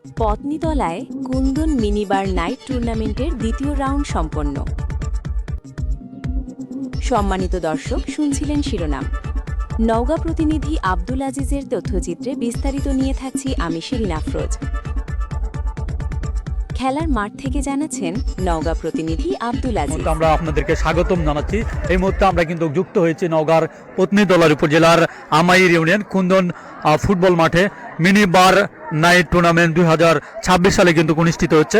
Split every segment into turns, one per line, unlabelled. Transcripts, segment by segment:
পত্নীতলায় Kundan minibar night টুর্নামেন্টের দ্বিতীয় round সম্পন্ন। সম্মানিত দর্শক, শুনছিলেন শিরোনাম। নওগাঁ প্রতিনিধি আব্দুল আজিজের তথ্যচিত্রে বিস্তারিত নিয়ে থাকছি আমি শিরিন আফরোজ। খেলার মাঠ থেকে জানাচ্ছেন নওগাঁ প্রতিনিধি আব্দুল আজিজ।
আমরা আপনাদেরকে স্বাগতম জানাচ্ছি। এই মুহূর্তে আমরা কিন্তু যুক্ত হয়েছি নওগাঁর পত্নীতলার উপজেলার আমাইর ইউনিয়ন কুন্দন ফুটবল মাঠে। মিনি বার নাইট টুর্নামেন্ট 2026 সালে কিন্তু অনুষ্ঠিত হচ্ছে।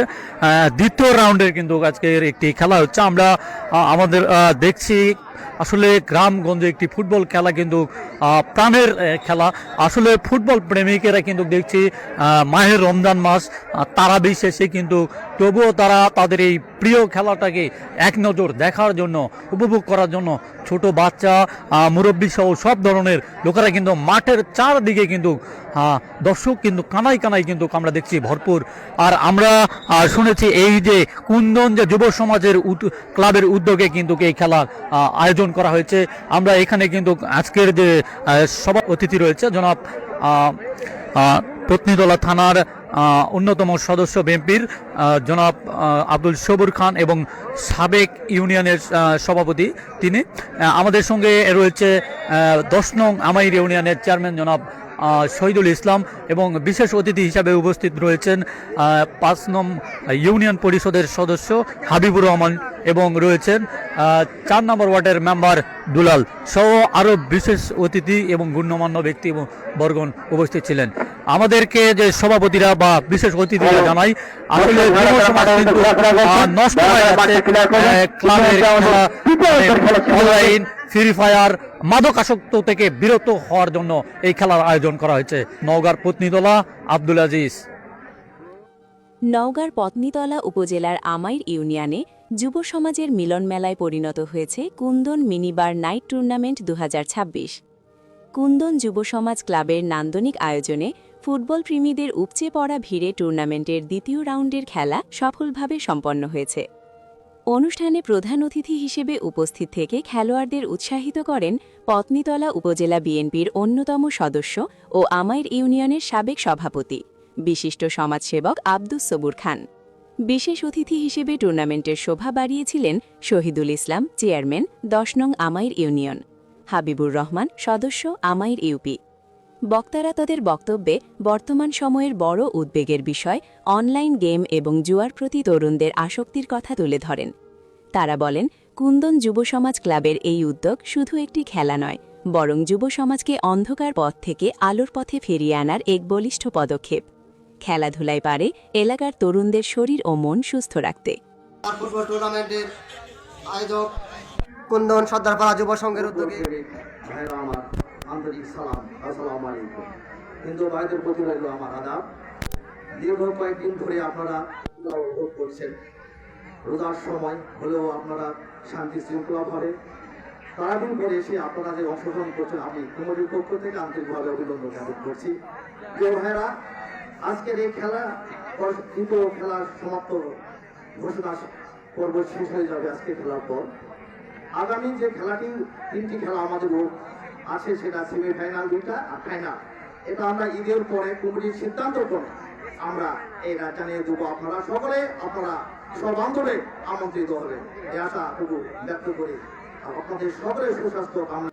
দ্বিতীয় রাউন্ডের কিন্তু আজকের একটি খেলা হচ্ছে। আমরা আমাদের দেখছি আসলে গ্রামগঞ্জে একটি ফুটবল খেলা কিন্তু প্রাণের খেলা। আসলে ফুটবল প্রেমিকেরা কিন্তু দেখছি মাহের রমজান মাস তারাবি শেষে কিন্তু তবুও তারা তাদের এই প্রিয় খেলাটাকে এক নজর দেখার জন্য, উপভোগ করার জন্য ছোট বাচ্চা, মুরব্বী সহ সব ধরনের লোকেরা কিন্তু মাঠের চারদিকে কিন্তু দর্শক কিন্তু কানায় কানায় কিন্তু আমরা দেখছি ভরপুর। আর আমরা শুনেছি এই যে কুন্দন যে যুব সমাজের ক্লাবের উদ্যোগে কিন্তু এই খেলার আয়োজন করা হয়েছে। আমরা এখানে কিন্তু আজকের যে সভা অতিথি রয়েছে জনাব পত্নীতলা থানার অন্যতম সদস্য বিএনপির জনাব আব্দুল সবুর খান এবং সাবেক ইউনিয়নের সভাপতি তিনি। আমাদের সঙ্গে রয়েছে 10 নং আমাইর ইউনিয়নের চেয়ারম্যান জনাব শহীদুল ইসলাম এবং বিশেষ অতিথি হিসাবে উপস্থিত রয়েছেন 5 নং ইউনিয়ন পরিষদের সদস্য হাবিবুর রহমান এবং রয়েছেন 4 নম্বর ওয়ার্ডের মেম্বার দুলাল সহ আরও বিশেষ অতিথি এবং গণ্যমান্য ব্যক্তি এবং বর্গণ উপস্থিত ছিলেন। আমাদেরকে যে সভাপতিরা বা বিশেষ অতিথিরা জানাই, আসলে নষ্ট হয়ে যাচ্ছে ক্লাবের অনলাইন ফ্রি ফায়ার মাদকাসক্ত থেকে বিরত হওয়ার জন্য এই খেলার আয়োজন করা হয়েছে। নওগাঁর পত্নীতলা, আব্দুল আজিজ।
নওগাঁর পত্নীতলা উপজেলার আমাইর ইউনিয়নে যুব সমাজের মিলন মেলায় পরিণত হয়েছে Kundan minibar night tournament 2026। Kundan যুব সমাজ ক্লাবের নান্দনিক আয়োজনে ফুটবল প্রেমীদের উপচে পড়া ভিড়ে টুর্নামেন্টের দ্বিতীয় রাউন্ডের খেলা সফলভাবে সম্পন্ন হয়েছে। অনুষ্ঠানে প্রধান অতিথি হিসেবে উপস্থিত থেকে খেলোয়াড়দের উৎসাহিত করেন পত্নীতলা উপজেলা বিএনপির অন্যতম সদস্য ও আমাইর ইউনিয়নের সাবেক সভাপতি বিশিষ্ট সমাজসেবক আব্দুস সবুর খান। বিশেষ অতিথি হিসেবে টুর্নামেন্টের শোভা বাড়িয়েছিলেন শহীদুল ইসলাম, চেয়ারম্যান 10 নং আমাইর ইউনিয়ন, হাবিবুর রহমান, সদস্য আমাইর ইউপি। বক্তারা তাদের বক্তব্যে বর্তমান সময়ের বড় উদ্বেগের বিষয় অনলাইন গেম এবং জুয়ার প্রতি তরুণদের আসক্তির কথা তুলে ধরেন। তারা বলেন, কুন্দন যুব সমাজ ক্লাবের এই উদ্যোগ শুধু একটি খেলা নয়, বরং যুব সমাজকে অন্ধকার পথ থেকে আলোর পথে ফিরিয়ে আনার এক বলিষ্ঠ পদক্ষেপ। খেলাধুলায় পারে এলাকার তরুণদের শরীর ও মন সুস্থ রাখতে।
ফুটবল টুর্নামেন্টের আয়োজক কুন্দন সর্দারপাড়া যুব সংঘের উদ্যোগে
আমার আন্তরিক সালাম, আসসালামু আলাইকুম। হিন্দু ভাইদের প্রতি রইল আমার আদাব। দীর্ঘ কয়েকদিন ধরে আপনারা ভোগ করছেন, রোজার সময় হলেও আপনারা শান্তি শৃঙ্খলাভাবে তারাবির পরে এসে আপনারা যে অংশগ্রহণ করছেন, আমি কমিটির পক্ষ থেকে আন্তরিকভাবে অভিনন্দন জ্ঞাপন করছি। প্রিয় ভাইরা, আজকের এই খেলা দ্বিতীয় খেলার সমাপ্ত ঘোষণা পর্ব শেষ হয়ে যাবে আজকে খেলার পর। আগামী যে খেলাটি 3টি খেলা আমাদের আছে, সেটা সেমিফাইনাল 2টা আর ফাইনাল। এটা আমরা ঈদের পরে কমিটির সিদ্ধান্ত ক্রমে আমরা এটা জানিয়ে দেবো। আপনারা সকলে সর্বান্তরে আমন্ত্রিত হবেন, এই আশাটুকু ব্যক্ত করে আপনাদের সকলের সুস্বাস্থ্য কামনা